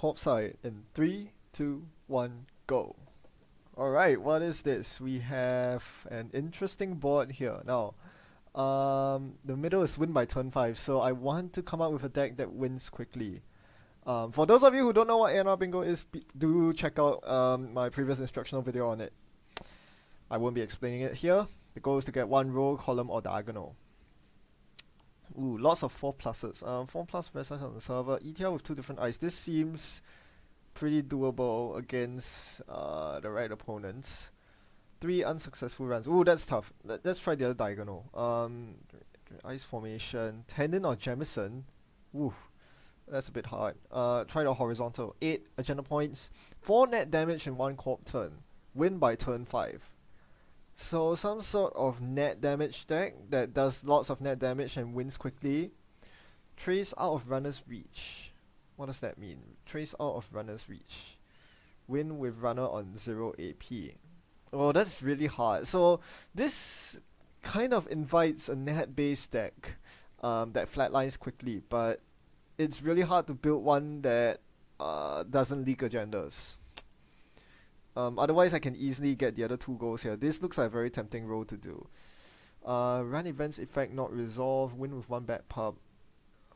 Corpse side in 3, 2, 1, go. Alright, what is this? We have an interesting board here. Now, the middle is win by turn 5, so I want to come up with a deck that wins quickly. For those of you who don't know what ANR Bingo is, do check out my previous instructional video on it. I won't be explaining it here. The goal is to get one row, column, or diagonal. Ooh, lots of 4 pluses. 4 plus versus on the server. ETL with 2 different eyes. This seems pretty doable against the right opponents. 3 unsuccessful runs. Ooh, that's tough. Let's try the other diagonal. Ice formation. Tendon or Jamison. Ooh, that's a bit hard. Try the horizontal. 8 agenda points. 4 net damage in 1 corp turn. Win by turn 5. So some sort of net damage deck that does lots of net damage and wins quickly. Trace out of runner's reach. What does that mean? Trace out of runner's reach. Win with runner on 0 AP. Oh, that's really hard. So this kind of invites a net based deck that flatlines quickly, but it's really hard to build one that doesn't leak agendas. Otherwise, I can easily get the other 2 goals here. This looks like a very tempting role to do. Run events effect not resolved. Win with 1 bad pub.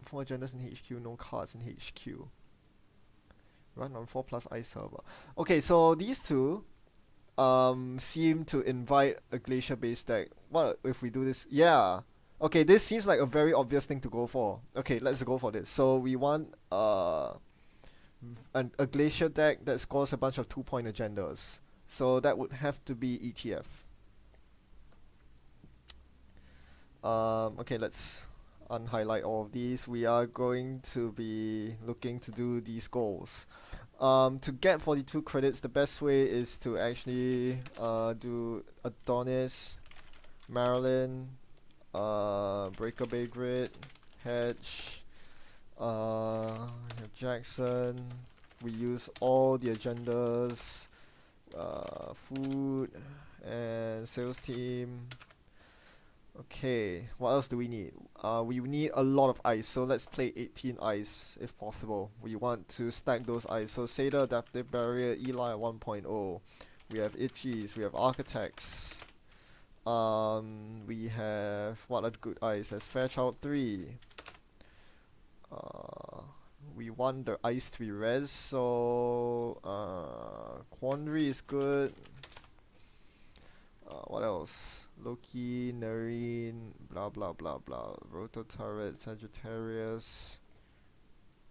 4 agendas in HQ, no cards in HQ. Run on 4 plus ice server. Okay, so these 2 seem to invite a glacier based deck. What if we do this? Yeah. Okay, this seems like a very obvious thing to go for. Okay, let's go for this. So we want a glacier deck that scores a bunch of 2-point agendas. So that would have to be ETF. Okay, let's unhighlight all of these. We are going to be looking to do these goals. To get 42 credits, the best way is to actually do Adonis, Marilyn, Breaker Bay Grid, Hedge, Jackson. We use all the agendas, food, and sales team. Okay, what else do we need? We need a lot of ice, so let's play 18 ice if possible. We want to stack those ice. So Seda, Adaptive Barrier, Eli at 1.0. We have Itchies, we have Architects. We have what are good ice? There's Fairchild 3. We want the ice to be res, so Quandary is good. What else? Loki, Nareen, blah blah blah blah. Roto Turret, Sagittarius.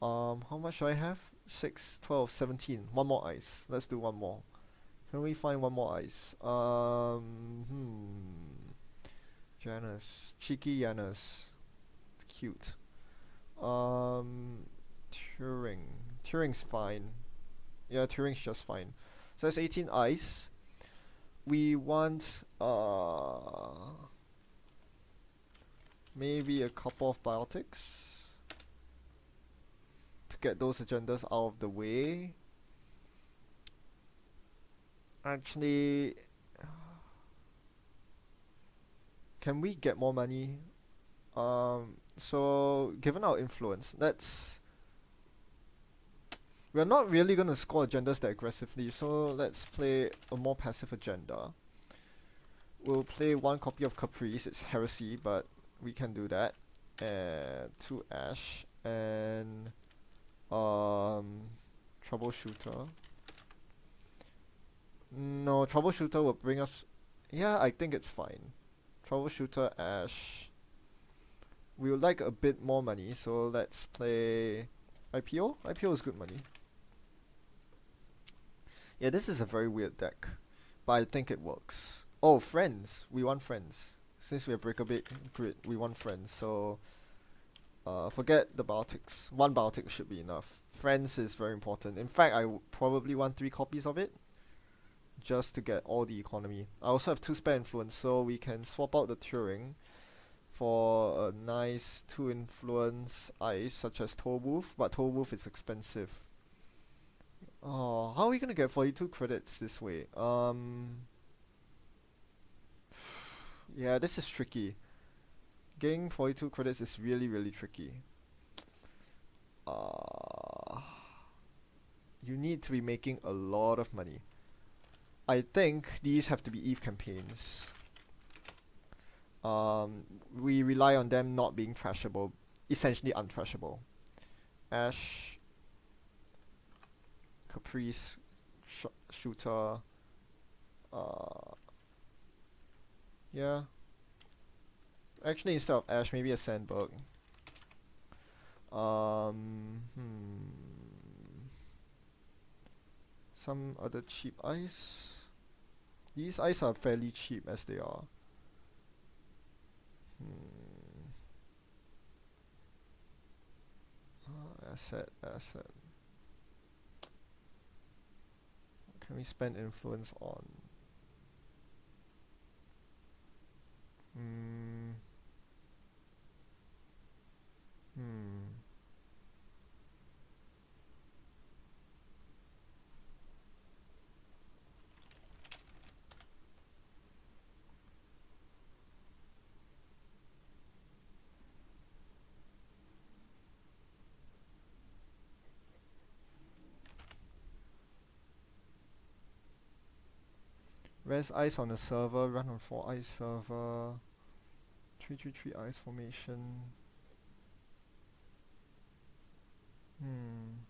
How much do I have? 6, 12, 17. One more ice. Let's do one more. Can we find one more ice? Janus. Cheeky Janus. Cute. Turing. Turing's fine. Yeah, Turing's just fine. So that's 18 ice. We want maybe a couple of biotics to get those agendas out of the way. Actually, can we get more money? So given our influence, we're not really gonna score agendas that aggressively, so let's play a more passive agenda. We'll play 1 copy of Caprice. It's heresy, but we can do that. And 2 Ash and Troubleshooter. No, Troubleshooter will bring us. Yeah, I think it's fine. Troubleshooter Ash. We would like a bit more money, so let's play IPO. IPO is good money. Yeah, this is a very weird deck, but I think it works. Oh, friends. We want friends. Since we have Breaker Grid, we want friends. So, forget the Baltics. 1 Baltic should be enough. Friends is very important. In fact, I would probably want 3 copies of it, just to get all the economy. I also have 2 spare influence, so we can swap out the Turing for a nice 2 influence ice, such as Tollwolf, but Tollwolf is expensive. Oh, how are we gonna get 42 credits this way? Yeah, this is tricky. Getting 42 credits is really, really tricky. you need to be making a lot of money. I think these have to be Eve campaigns. We rely on them not being trashable, essentially untrashable. Ash, Caprice, Shooter, uh, yeah. Actually, instead of Ash, maybe a Sandberg. Some other cheap ice. These ice are fairly cheap as they are. Asset. Can we spend influence on? Hmm. Hmm. Res ice on the server, run on 4 ice server. 333 ice formation. Hmm.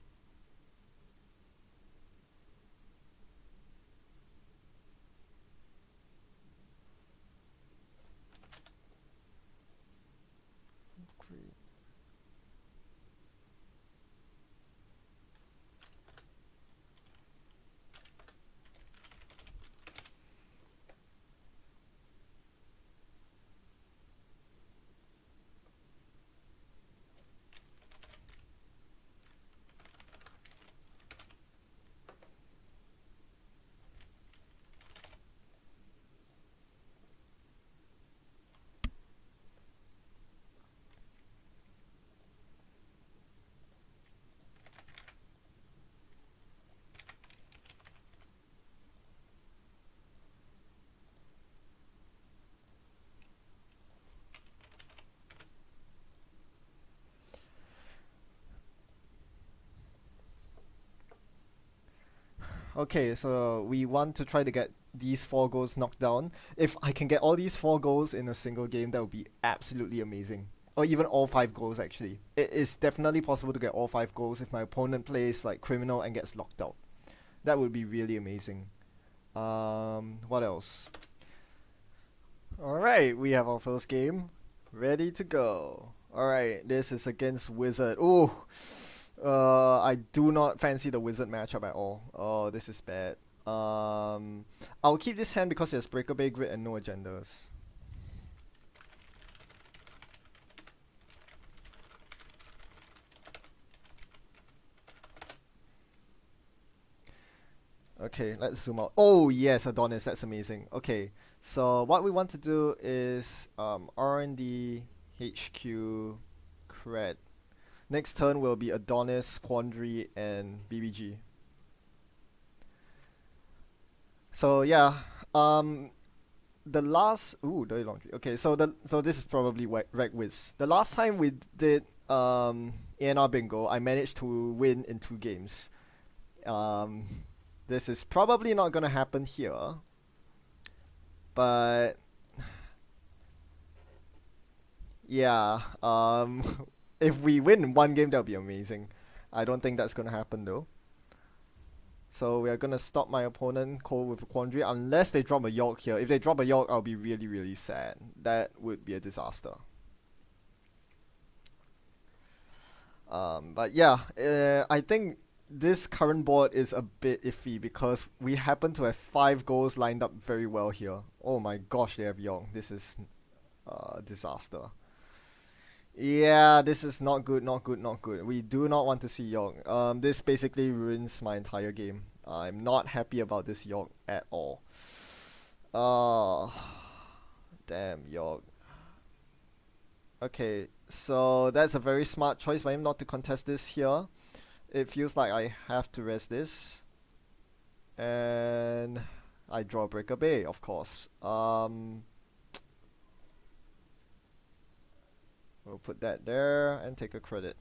Great. Okay, so we want to try to get these 4 goals knocked down. If I can get all these 4 goals in a single game, that would be absolutely amazing. Or even all 5 goals, actually. It is definitely possible to get all 5 goals if my opponent plays like criminal and gets locked out. That would be really amazing. What else? Alright, we have our first game. Ready to go. Alright, this is against Wizard. Ooh, I do not fancy the Wizard matchup at all. Oh, this is bad. I'll keep this hand because there's Breakaway Grid and no agendas. Okay, let's zoom out. Oh yes, Adonis, that's amazing. Okay, so what we want to do is R&D HQ cred. Next turn will be Adonis, Quandary, and BBG. So yeah, the last dirty laundry. Okay, so this is probably Wiz. The last time we did ANR bingo, I managed to win in 2 games. Um, this is probably not gonna happen here, but yeah, if we win 1 game, that'll be amazing. I don't think that's gonna happen though. So we are gonna stop my opponent cold with a quandary unless they drop a York here. If they drop a York, I'll be really, really sad. That would be a disaster. But yeah, I think this current board is a bit iffy because we happen to have 5 goals lined up very well here. Oh my gosh, they have York. This is a disaster. Yeah, this is not good, not good, not good. We do not want to see York. This basically ruins my entire game. I'm not happy about this York at all. Oh, damn York. Okay, so that's a very smart choice by him not to contest this here. It feels like I have to rest this. And I draw Breaker Bay, of course. We'll put that there and take a credit.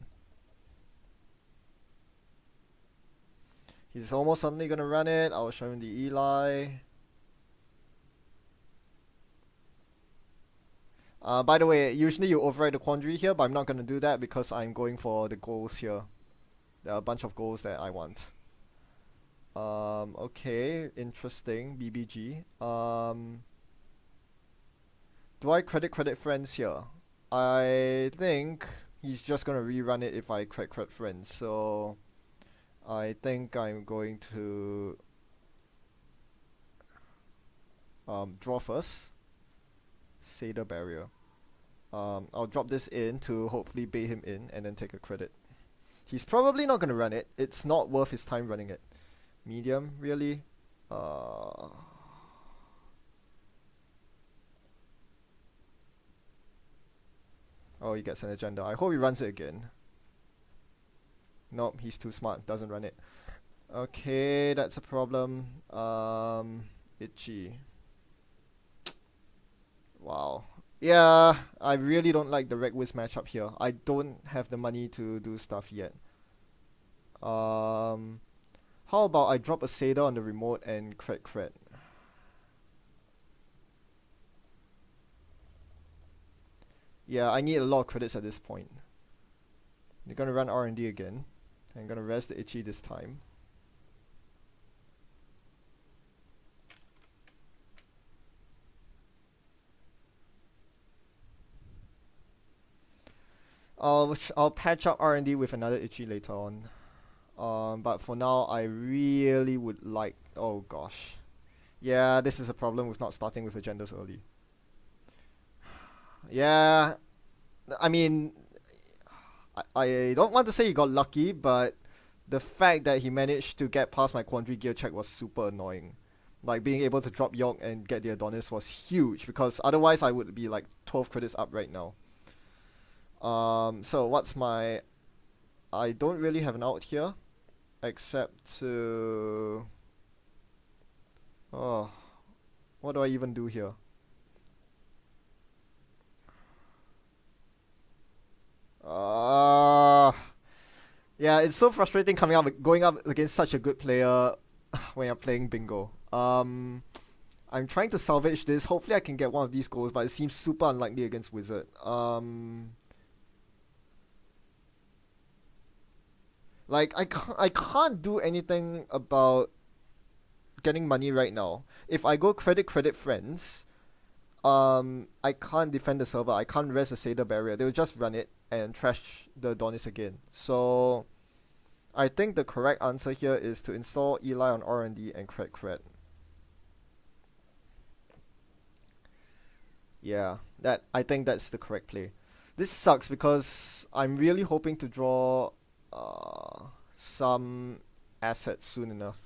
He's almost suddenly gonna run it. I'll show him the Eli. By the way, usually you override the quandary here, but I'm not gonna do that because I'm going for the goals here. There are a bunch of goals that I want. Okay, interesting. BBG. Do I credit friends here? I think he's just gonna rerun it if I credit friends. So I think I'm going to draw first. Seder barrier. I'll drop this in to hopefully bait him in and then take a credit. He's probably not gonna run it. It's not worth his time running it. Medium, really? Oh, he gets an agenda. I hope he runs it again. Nope, he's too smart. Doesn't run it. Okay, that's a problem. Itchy. Wow. Yeah, I really don't like the Red Wiz matchup here. I don't have the money to do stuff yet. How about I drop a Seder on the remote and cred. Yeah, I need a lot of credits at this point. They're gonna run R&D again. I'm gonna rest the Itchy this time. I'll patch up R&D with another Itchy later on. But for now, I really would like... Oh gosh. Yeah, this is a problem with not starting with agendas early. Yeah, I mean, I don't want to say he got lucky, but the fact that he managed to get past my quandary gear check was super annoying. Like, being able to drop York and get the Adonis was huge, because otherwise I would be like 12 credits up right now. So what's my... I don't really have an out here, except to... Oh, what do I even do here? Yeah, it's so frustrating going up against such a good player when you're playing bingo. I'm trying to salvage this. Hopefully I can get one of these goals, but it seems super unlikely against Wizard. Like I can't do anything about getting money right now. If I go credit friends, I can't defend the server. I can't rest the Seder barrier. They'll just run it and trash the Adonis again. So I think the correct answer here is to install Eli on R&D and cred. Yeah, I think that's the correct play. This sucks because I'm really hoping to draw some assets soon enough,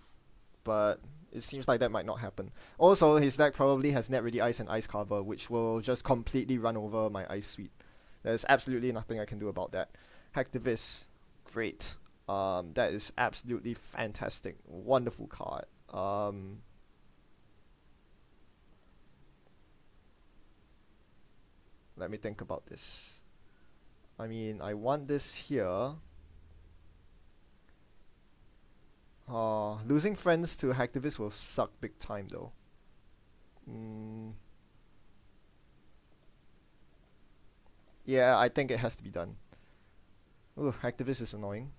but it seems like that might not happen. Also, his deck probably has Net Ready Ice and Ice Cover, which will just completely run over my Ice Suite. There's absolutely nothing I can do about that. Hacktivist, great. That is absolutely fantastic. Wonderful card. Let me think about this. I mean, I want this here. Losing friends to hacktivists will suck big time though. Yeah, I think it has to be done. Ooh, hacktivist is annoying.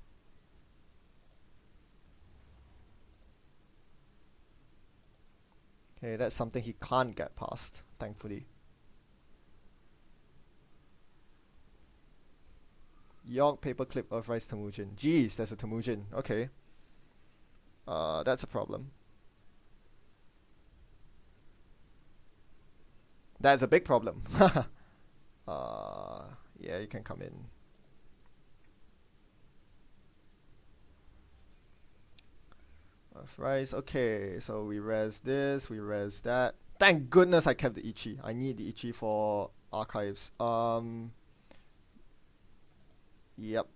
Okay, that's something he can't get past, thankfully. York, Paperclip, Earthrise, Temujin. Jeez, there's a Temujin. Okay. That's a problem. That's a big problem. Yeah, you can come in. Earthrise, okay, so we res this, we res that. Thank goodness I kept the Ichi. I need the Ichi for archives. Yep.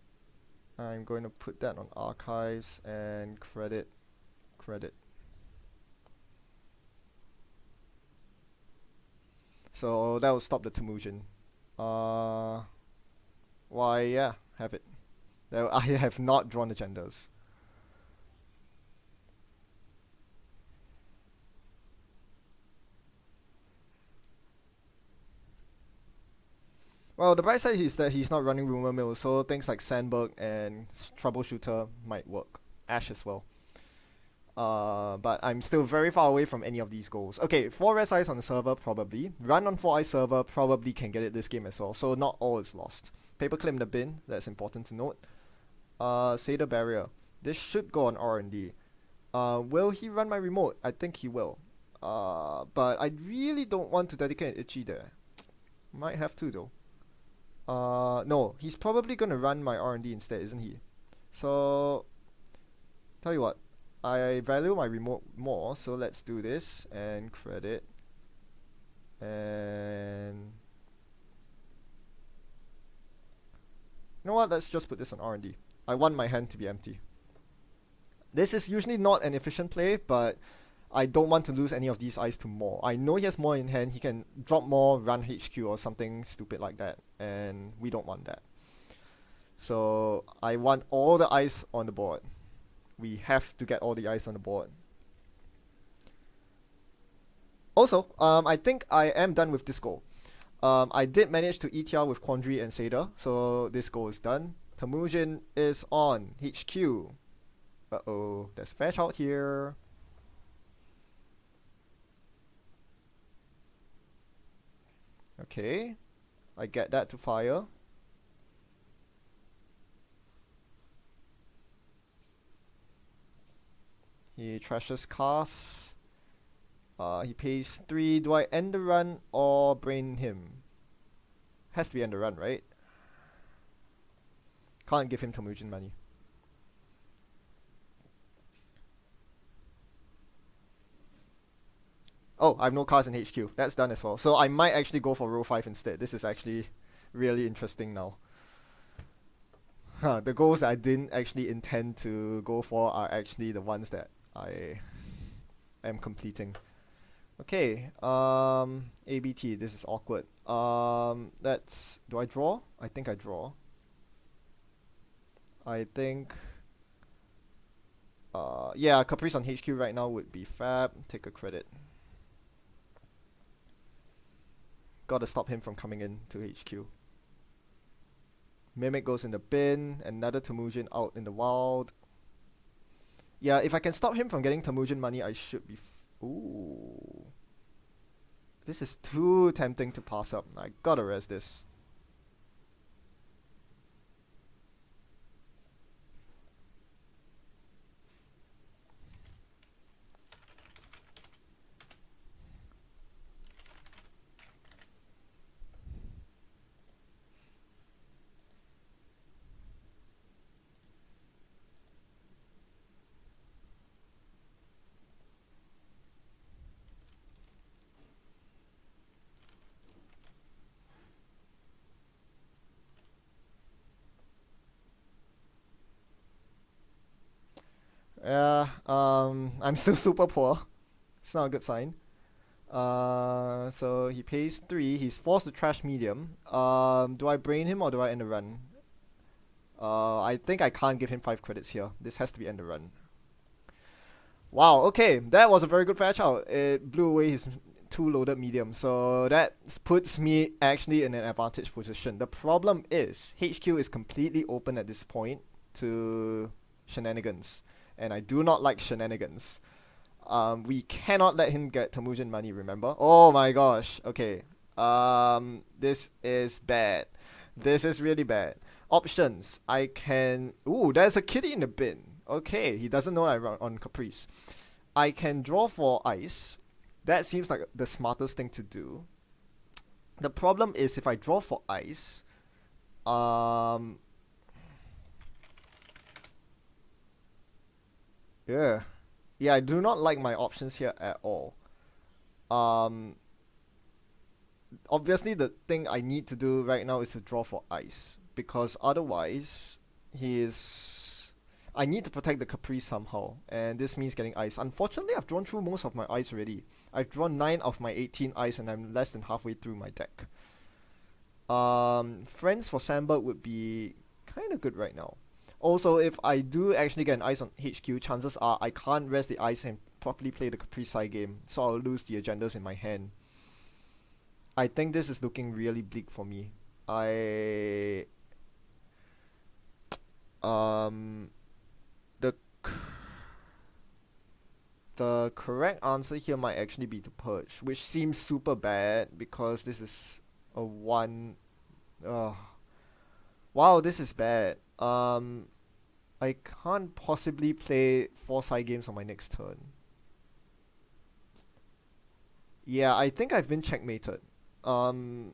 I'm going to put that on archives and credit. So that will stop the Temujin. Why, yeah, have it. I have not drawn agendas. Well, the bright side is that he's not running Rumor Mill, so things like Sandberg and Troubleshooter might work. Ash as well. But I'm still very far away from any of these goals. Okay, 4 red eyes on the server, probably. Run on 4 eye server, probably can get it this game as well. So not all is lost. Paperclip in the bin, that's important to note. Seder Barrier. This should go on R&D. Will he run my remote? I think he will. But I really don't want to dedicate an Itchy there. Might have to though. No, he's probably gonna run my R&D instead, isn't he? So, tell you what. I value my remote more, so let's do this and credit. And you know what? Let's just put this on R&D. I want my hand to be empty. This is usually not an efficient play, but I don't want to lose any of these eyes to more. I know he has more in hand. He can drop more, run HQ or something stupid like that, and we don't want that. So I want all the eyes on the board. We have to get all the eyes on the board. Also, I think I am done with this goal. I did manage to ETR with Quandary and Seder, so this goal is done. Temujin is on HQ. Uh-oh, there's a Fairchild here. Okay, I get that to fire. He trashes cast. He pays 3. Do I end the run or brain him? Has to be end the run, right? Can't give him Temujin money. Oh, I have no cards in HQ. That's done as well. So I might actually go for row 5 instead. This is actually really interesting now. The goals that I didn't actually intend to go for are actually the ones that I am completing. Okay, ABT, this is awkward. Do I draw? I think I draw. I think, yeah, Caprice on HQ right now would be fab. Take a credit. Gotta stop him from coming in to HQ. Mimic goes in the bin. Another Temujin out in the wild. Yeah, if I can stop him from getting Temujin money, I should be... Ooh. This is too tempting to pass up. I gotta res this. Yeah, I'm still super poor. It's not a good sign. So he pays 3. He's forced to trash medium. Do I brain him or do I end the run? I think I can't give him 5 credits here. This has to be end the run. Wow, okay, that was a very good Fairchild. It blew away his 2 loaded medium, so that puts me actually in an advantage position. The problem is, HQ is completely open at this point to shenanigans, and I do not like shenanigans. We cannot let him get Temujin money, remember? Oh my gosh, okay. This is bad. This is really bad. Options, I can... Ooh, there's a kitty in the bin. Okay, he doesn't know I run on Caprice. I can draw for ice. That seems like the smartest thing to do. The problem is if I draw for ice, yeah. Yeah, I do not like my options here at all. Obviously the thing I need to do right now is to draw for ice. Because otherwise, I need to protect the Caprice somehow, and this means getting ice. Unfortunately, I've drawn through most of my ice already. I've drawn 9 of my 18 ice, and I'm less than halfway through my deck. Friends for Sandberg would be kind of good right now. Also, if I do actually get an ice on HQ, chances are I can't rest the ice and properly play the Caprice side game, so I'll lose the agendas in my hand. I think this is looking really bleak for me. I um the c- the correct answer here might actually be to purge, which seems super bad because this is a one. Uh, wow, this is bad. I can't possibly play four side games on my next turn. Yeah, I think I've been checkmated. Um,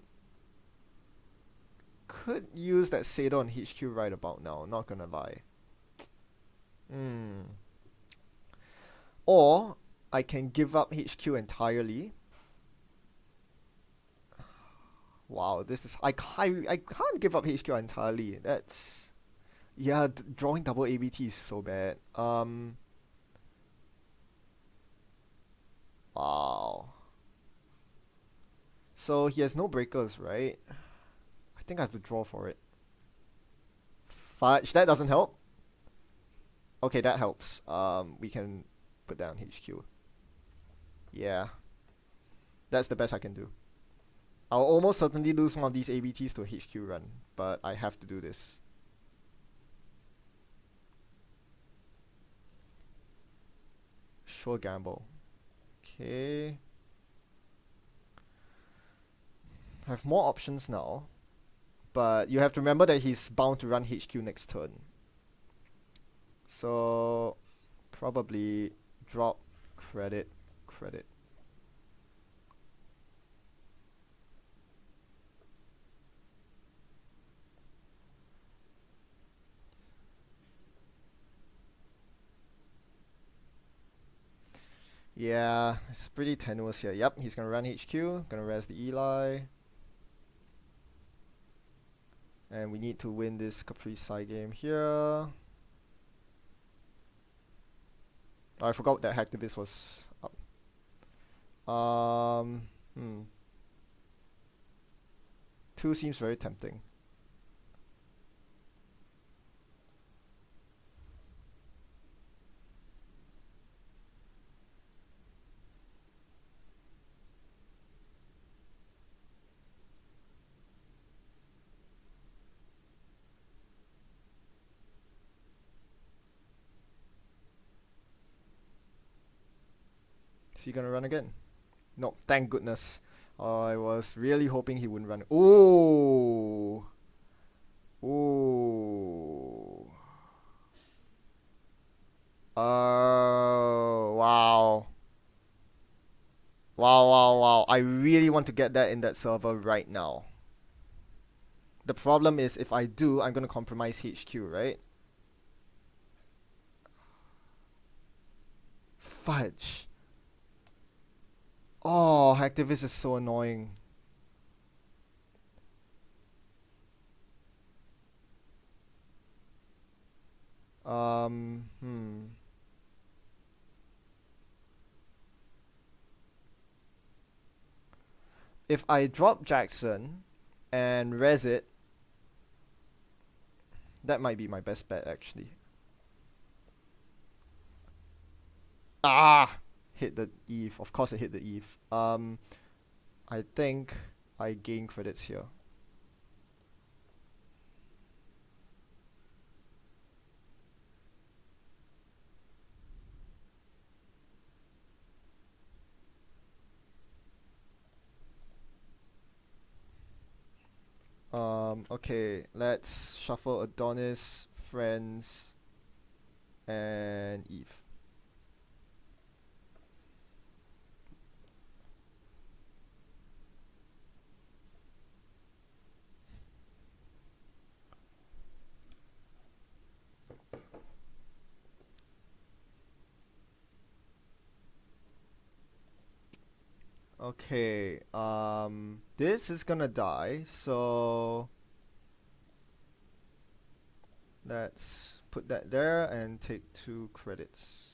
could use that Seder on HQ right about now, not gonna lie. Hmm. Or I can give up HQ entirely. Wow, this is I can't give up HQ entirely. That's yeah, drawing double ABT is so bad. Wow. So he has no breakers, right? I think I have to draw for it. Fudge, that doesn't help. Okay, that helps. We can put down HQ. Yeah, that's the best I can do. I'll almost certainly lose one of these ABTs to a HQ run, but I have to do this. Sure gamble. Okay. I have more options now, but you have to remember that he's bound to run HQ next turn. So probably drop credit, credit. Yeah, it's pretty tenuous here. Yep, he's gonna run HQ, gonna res the Eli. And we need to win this Caprice side game here. Oh, I forgot that Hacktivist was up. Hmm. Two seems very tempting. Is he gonna run again? No, thank goodness. I was really hoping he wouldn't run. Ooh. Ooh. Oh, wow. Wow, wow, wow. I really want to get that in that server right now. The problem is if I do, I'm gonna compromise HQ, right? Fudge. Oh, Hacktivist is so annoying. Hmm. If I drop Jackson and res it, that might be my best bet actually. Ah! Hit the Eve. Of course I hit the Eve. I think I gain credits here. Okay, let's shuffle Adonis, Friends, and Eve. Okay, this is gonna die, so let's put that there and take 2 credits.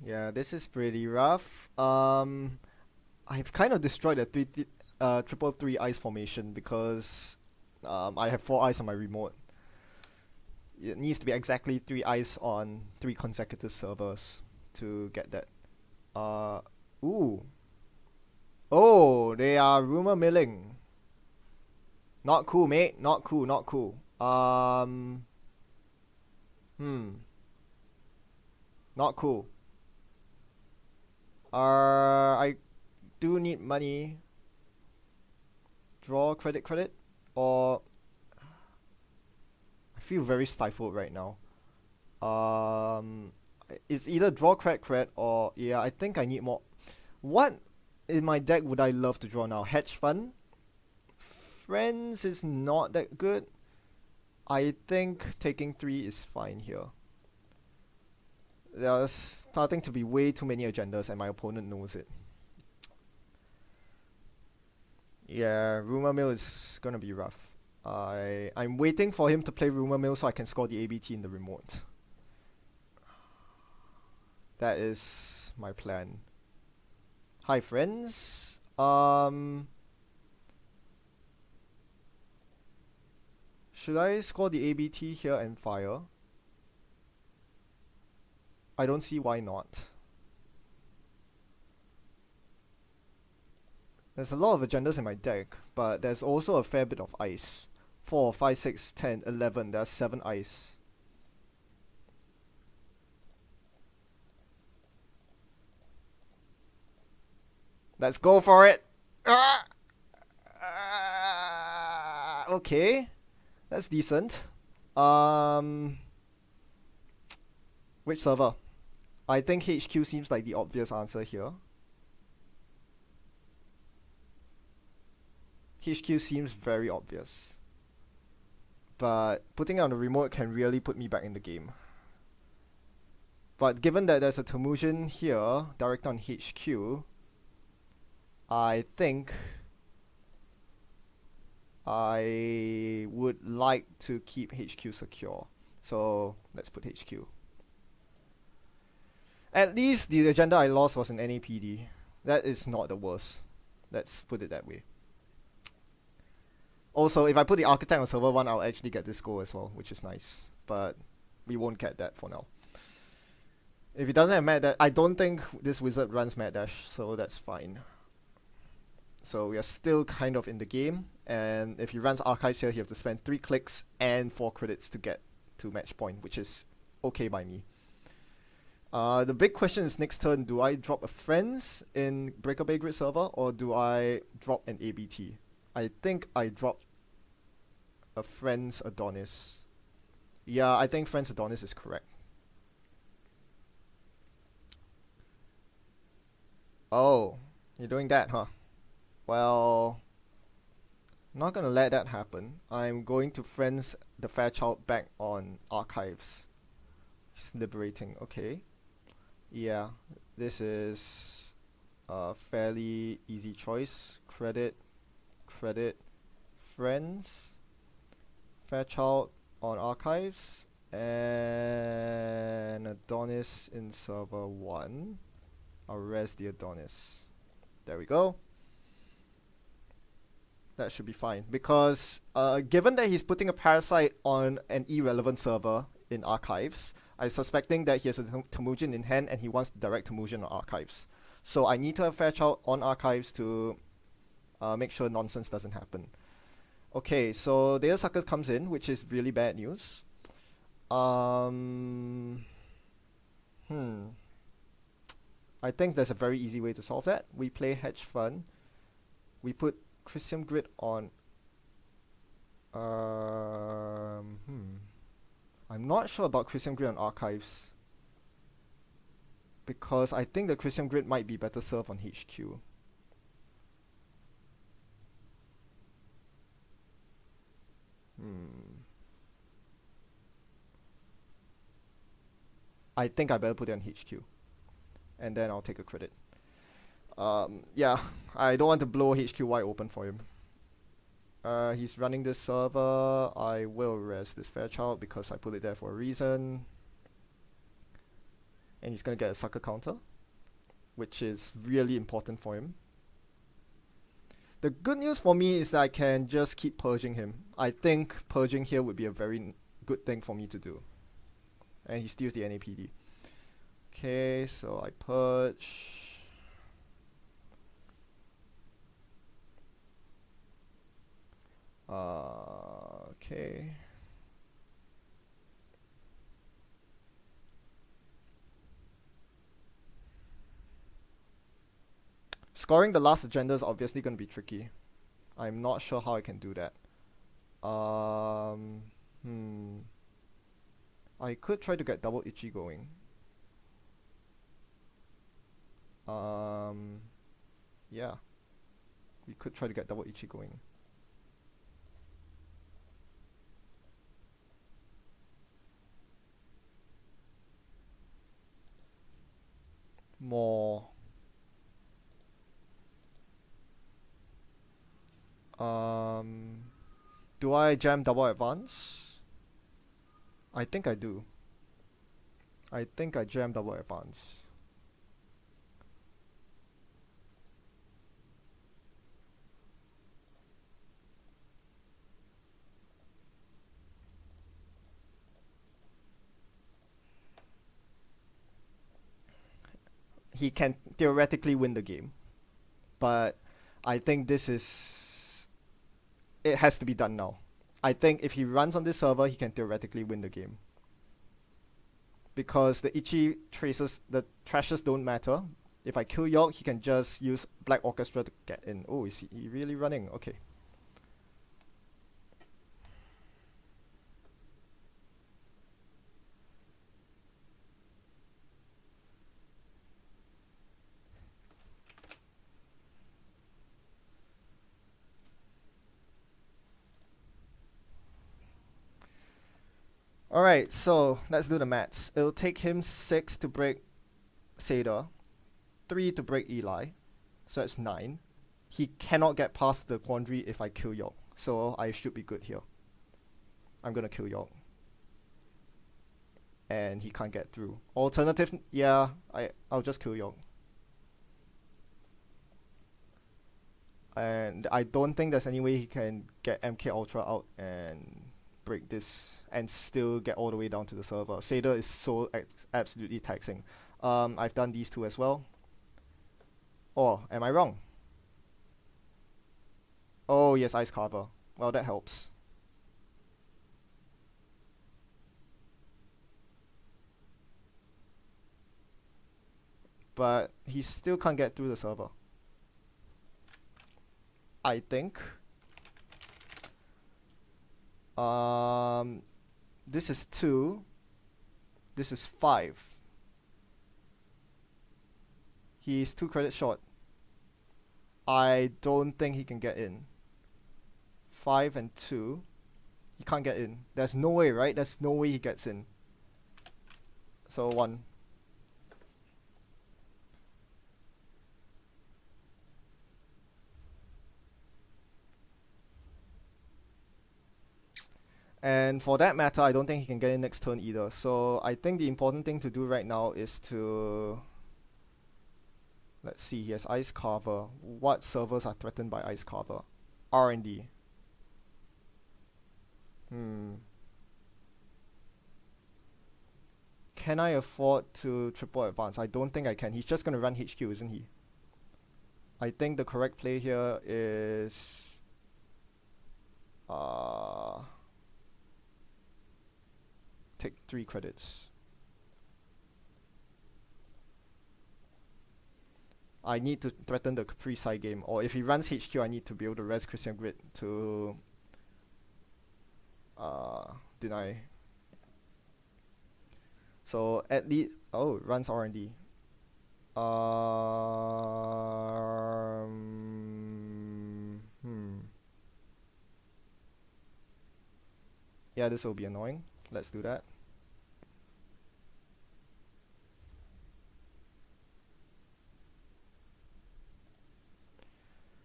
Yeah, this is pretty rough. I've kind of destroyed a triple three ice formation because I have 4 eyes on my remote. It needs to be exactly 3 ice on 3 consecutive servers to get that. Uh, ooh. Oh, they are rumor milling. Not cool, mate. Not cool, not cool. Hmm. Not cool. I do need money. Draw credit? Or I feel very stifled right now. It's either draw credit or yeah, I think I need more. What in my deck would I love to draw now? Hedge fund? Friends is not that good. I think taking 3 is fine here. There's starting to be way too many agendas and my opponent knows it. Yeah, rumor mill is gonna be rough. I'm waiting for him to play rumor mill so I can score the ABT in the remote. That is my plan. Hi friends. Should I score the ABT here and fire? I don't see why not. There's a lot of agendas in my deck, but there's also a fair bit of ice. 4, 5, 6, 10, 11. There's 7 ice. Let's go for it. Okay, that's decent. Which server? I think HQ seems like the obvious answer here. HQ seems very obvious. But putting it on the remote can really put me back in the game. But given that there's a Temujin here, direct on HQ, I think I would like to keep HQ secure. So let's put HQ. At least the agenda I lost was an NAPD. That is not the worst. Let's put it that way. Also, if I put the architect on server 1, I'll actually get this goal as well, which is nice. But we won't get that for now. If he doesn't have Mad Dash, I don't think this wizard runs Mad Dash, so that's fine. So we are still kind of in the game, and if he runs archives here, he have to spend 3 clicks and 4 credits to get to match point, which is okay by me. The big question is next turn, do I drop a friends in Breaker Bay Grid server, or do I drop an ABT? I think I drop a friends Adonis. Yeah, I think friends Adonis is correct. Oh, you're doing that, huh? Well, I'm not gonna let that happen. I'm going to friends the Fairchild back on archives. It's liberating, okay. Yeah, this is a fairly easy choice. Credit, friends, Fairchild on archives, and Adonis in server 1. I'll res the Adonis. There we go. That should be fine, because given that he's putting a parasite on an irrelevant server in archives, I'm suspecting that he has a Temujin in hand and he wants direct Temujin on archives. So I need to have Fairchild on archives to make sure nonsense doesn't happen. Okay, so the sucker comes in, which is really bad news. I think there's a very easy way to solve that. We play Hedge Fund. We put Crisium Grid on. I'm not sure about Crisium Grid on archives, because I think the Crisium Grid might be better served on HQ. I think I better put it on HQ, and then I'll take a credit. Yeah, I don't want to blow HQ wide open for him. He's running this server. I will res this Fairchild because I put it there for a reason. And he's gonna get a sucker counter, which is really important for him. The good news for me is that I can just keep purging him. I think purging here would be a very good thing for me to do. And he steals the NAPD. Okay, so I purge. Okay. Scoring the last agenda is obviously going to be tricky. I'm not sure how I can do that. Hmm. I could try to get double Ichi going. Yeah. We could try to get double Ichi going. More. Do I jam double advance? I think I do. I think I jam double advance. He can theoretically win the game, but I think this is it has to be done now. I think if he runs on this server, he can theoretically win the game because the Ichi traces, the trashes don't matter. If I kill York, he can just use Black Orchestra to get in. Oh, is he really running? Okay. Alright, so let's do the maths. It'll take him 6 to break Seder, 3 to break Eli, so that's 9. He cannot get past the quandary if I kill York, so I should be good here. I'm gonna kill York. And he can't get through. Alternative, yeah, I'll just kill York. And I don't think there's any way he can get MK Ultra out and break this and still get all the way down to the server. Seder is so absolutely taxing. I've done these two as well. Or am I wrong? Oh yes, Ice Carver. Well, that helps. But he still can't get through the server. I think. This is 2. This is 5. He's 2 credits short. I don't think he can get in. 5 and 2. He can't get in. There's no way, right? There's no way he gets in. So 1. And for that matter, I don't think he can get in next turn either. So I think the important thing to do right now is to... Let's see, he has Ice Carver. What servers are threatened by Ice Carver? R&D. Can I afford to triple advance? I don't think I can. He's just going to run HQ, isn't he? I think the correct play here is... take 3 credits. I need to threaten the Capri side game, or if he runs HQ, I need to be able to res Christian Grid to deny. So at least runs R&D. Yeah, this will be annoying. Let's do that.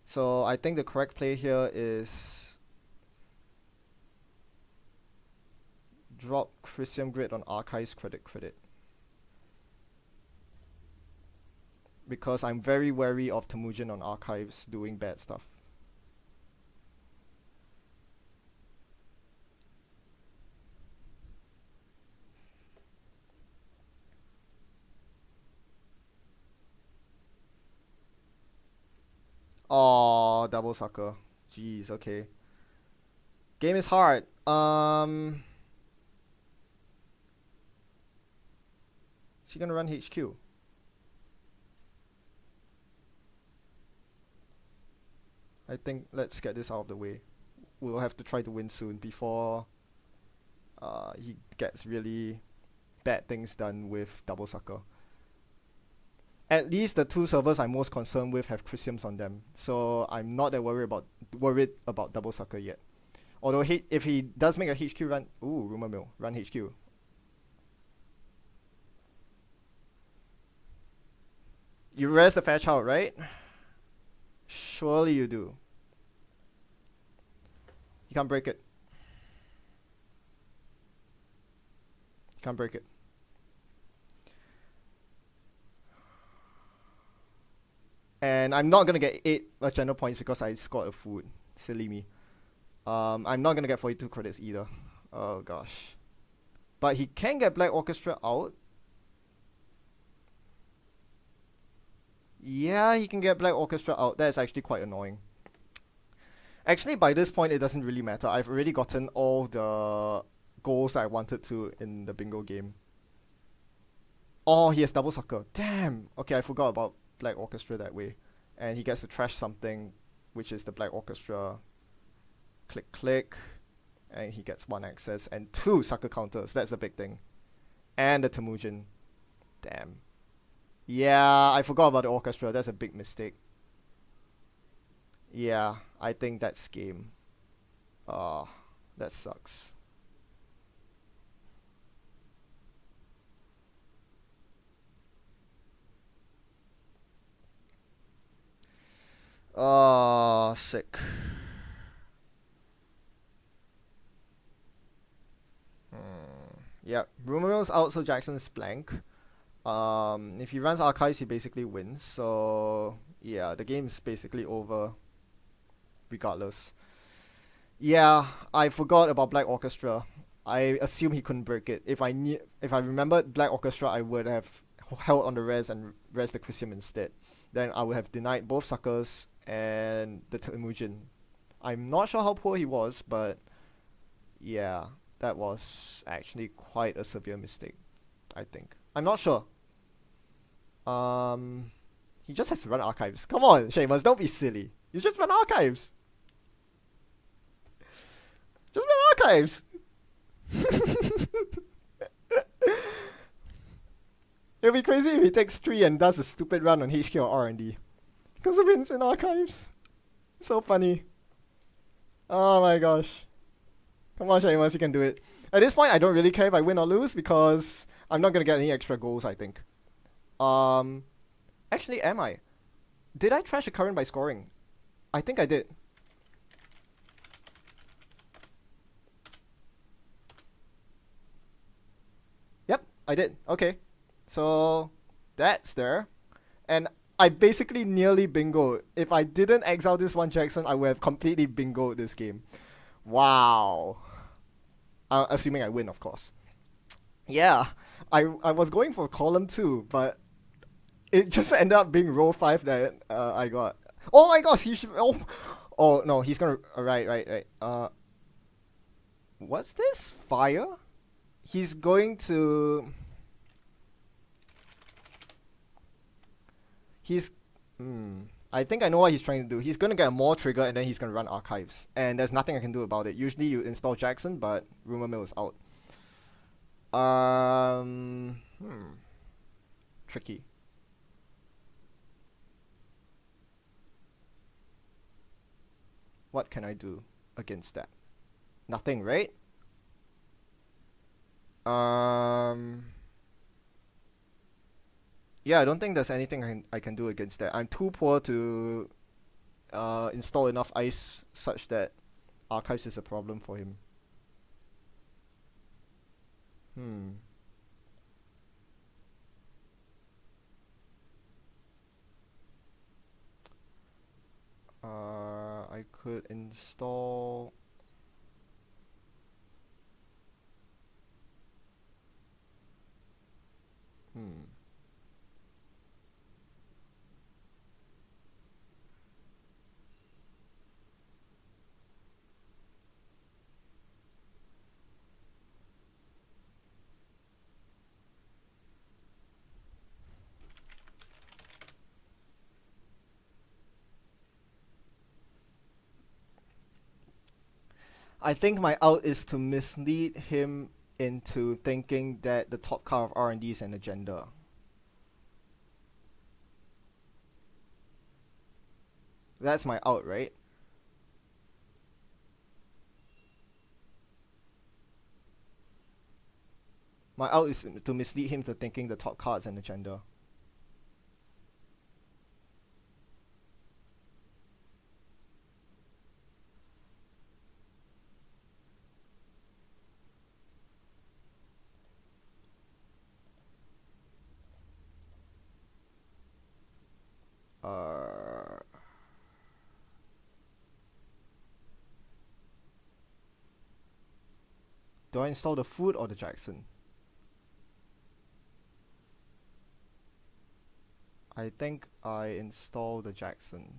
So I think the correct play here is drop Christian Grid on Archives credit. Because I'm very wary of Temujin on Archives doing bad stuff. Oh, double sucker. Jeez, okay. Game is hard. Is he gonna run HQ? I think let's get this out of the way. We'll have to try to win soon before he gets really bad things done with double sucker. At least the two servers I'm most concerned with have Chrysiums on them, so I'm not that worried about double sucker yet. Although if he does make a HQ run, ooh, rumor mill, run HQ. You res the Fairchild, right? Surely you do. You can't break it. You can't break it. And I'm not gonna get 8 agenda points because I scored a food. Silly me. I'm not gonna get 42 credits either. Oh gosh. But he can get Black Orchestra out. Yeah, he can get Black Orchestra out. That's actually quite annoying. Actually, by this point, it doesn't really matter. I've already gotten all the goals I wanted to in the bingo game. Oh, he has double sucker. Damn. Okay, I forgot about Black Orchestra that way. And he gets to trash something, which is the Black Orchestra. Click, click. And he gets 1 access and 2 sucker counters. That's the big thing. And the Temujin. Damn. Yeah, I forgot about the orchestra. That's a big mistake. Yeah, I think that's game. Ah, that sucks. Ah, sick. Yeah, Rumor Mill's out, so Jackson's blank. If he runs archives, he basically wins. So yeah, the game's basically over, regardless. Yeah, I forgot about Black Orchestra. I assume he couldn't break it. If I remembered Black Orchestra, I would have held on the res and res the Chrysium instead. Then I would have denied both suckers and the Temujin. I'm not sure how poor he was, but yeah, that was actually quite a severe mistake, I think. I'm not sure. Um, he just has to run archives. Come on, Seamus, don't be silly. You just run archives. Just run archives. It'll be crazy if he takes 3 and does a stupid run on HQ or R&D. Because it wins in archives. So funny. Oh my gosh. Come on, Seamus, you can do it. At this point, I don't really care if I win or lose because I'm not gonna get any extra goals, I think. Um, Actually, am I? Did I trash a current by scoring? I think I did. Yep, I did. Okay. So, that's there. And I basically nearly bingoed. If I didn't exile this one Jackson, I would have completely bingoed this game. Wow. Assuming I win, of course. Yeah, I was going for column 2, but it just ended up being row 5 that I got. Oh my gosh, he should. Oh no, he's gonna. Right. What's this? Fire? He's going to. He's. I think I know what he's trying to do. He's gonna get a more trigger and then he's gonna run archives. And there's nothing I can do about it. Usually you install Jackson, but Rumor Mill is out. Tricky. What can I do against that? Nothing, right? Yeah, I don't think there's anything I can do against that. I'm too poor to install enough ice such that archives is a problem for him. Hmm. I could install. Hmm. I think my out is to mislead him into thinking that the top car of R&D is an agenda. That's my out, right? My out is to mislead him to thinking the top car is an agenda. Uh, do I install the food or the Jackson? I think I install the Jackson.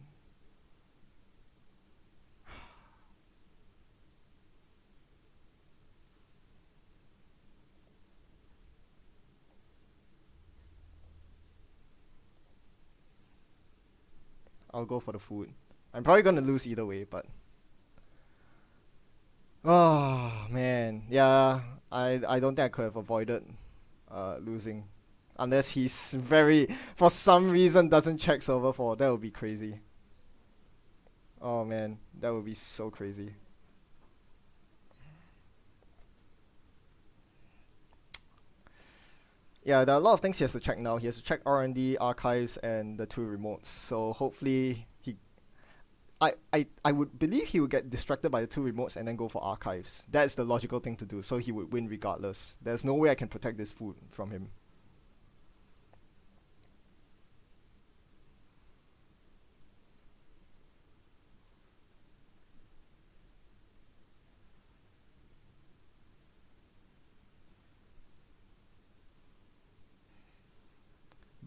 I'll go for the food. I'm probably gonna lose either way, but oh man, yeah. I don't think I could have avoided losing, unless he's very for some reason doesn't check server 4. That would be crazy. Oh man, that would be so crazy. Yeah, there are a lot of things he has to check now. He has to check R&D archives and the two remotes. So hopefully I would believe he would get distracted by the two remotes and then go for archives. That's the logical thing to do. So he would win regardless. There's no way I can protect this food from him.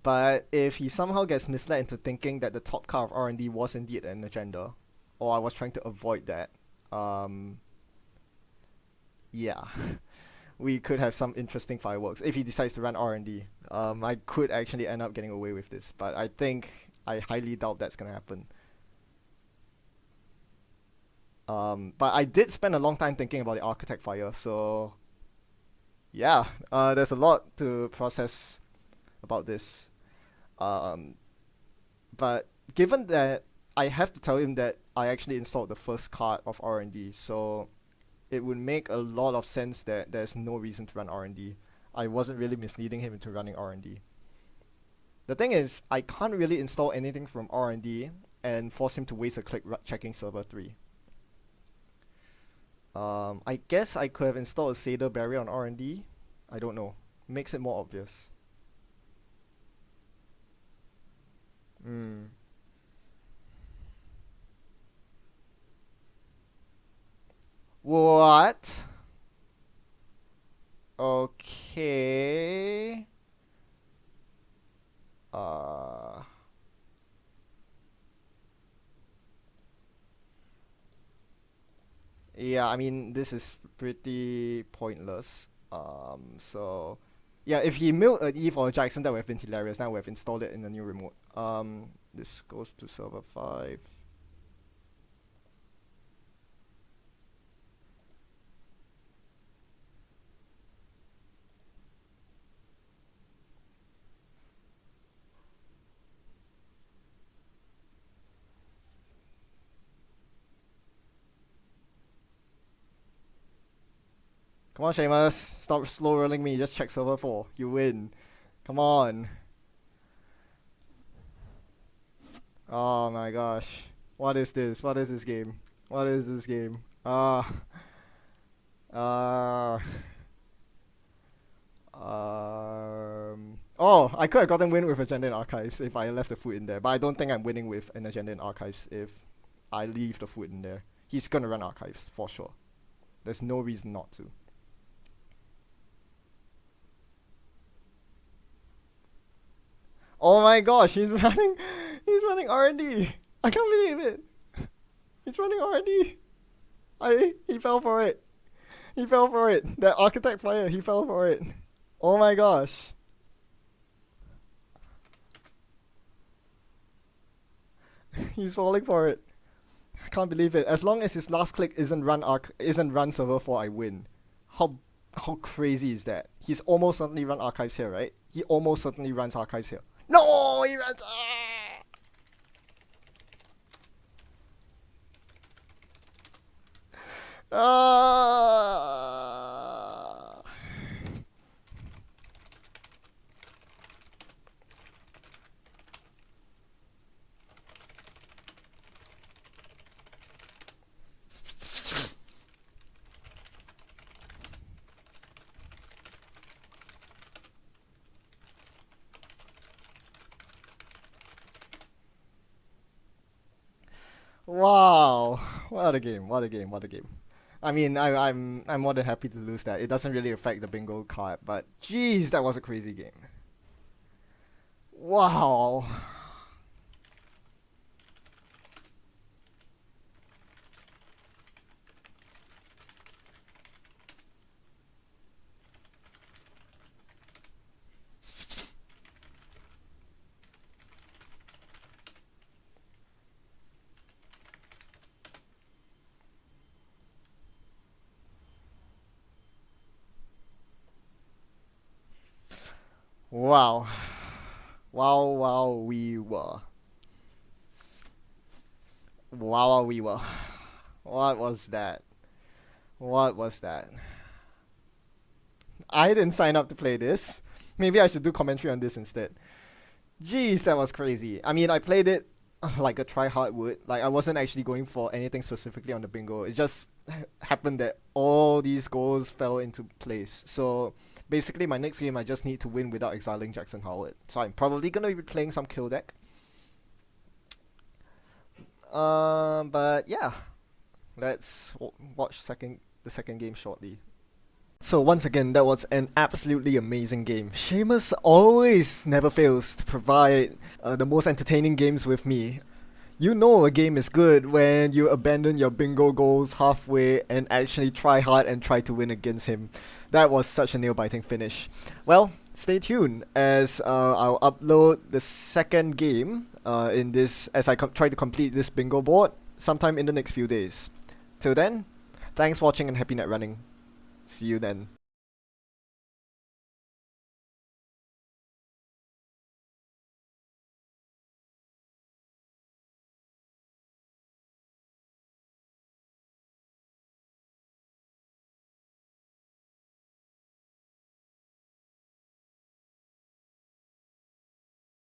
But if he somehow gets misled into thinking that the top car of R&D was indeed an agenda, or I was trying to avoid that, um, yeah, we could have some interesting fireworks if he decides to run R&D. I could actually end up getting away with this, but I highly doubt that's gonna happen. But I did spend a long time thinking about the architect fire, so yeah, there's a lot to process about this. Um, but given that I have to tell him that I actually installed the first card of R&D, so it would make a lot of sense that there's no reason to run R&D. I wasn't really misleading him into running R&D. The thing is, I can't really install anything from R&D and force him to waste a click checking server 3. I guess I could have installed a Seder barrier on R&D. I don't know. Makes it more obvious. Hmm. What? Okay. Uh. Yeah, I mean, this is pretty pointless. So yeah, if he milled an Eve or a Jackson, that would have been hilarious. Now we have installed it in the new remote. This goes to server 5. Come on, Seamus. Stop slow rolling me. Just check server 4. You win. Come on. Oh my gosh. What is this? What is this game? What is this game? Uh, oh, I could have gotten win with Agenda in Archives if I left the food in there, but I don't think I'm winning with an Agenda in Archives if I leave the food in there. He's gonna run Archives for sure. There's no reason not to. Oh my gosh, he's running R&D. I can't believe it. He's running R&D. He fell for it. He fell for it. That architect player, he fell for it. Oh my gosh. He's falling for it. can't believe it. As long as his last click isn't run server 4, I win. How how crazy is that? He's almost certainly run archives here, right? He almost certainly runs archives here. No, he runs. Ah. Wow, what a game! What a game! What a game! I mean, I'm more than happy to lose that. It doesn't really affect the bingo card, but geez, that was a crazy game. Wow. Wow. Wow, wow, we were. Wow, wow, we were. What was that? What was that? I didn't sign up to play this. Maybe I should do commentary on this instead. Jeez, that was crazy. I mean, I played it like a try-hard would. Like, I wasn't actually going for anything specifically on the bingo. It just happened that all these goals fell into place. So, basically, my next game, I just need to win without exiling Jackson Howard. So, I'm probably going to be playing some kill deck. But yeah, let's watch the second game shortly. So once again, that was an absolutely amazing game. Seamus always never fails to provide the most entertaining games with me. You know a game is good when you abandon your bingo goals halfway and actually try hard and try to win against him. That was such a nail-biting finish. Well, stay tuned as I'll upload the second game in this as I try to complete this bingo board sometime in the next few days. Till then, thanks for watching and happy net running. See you then.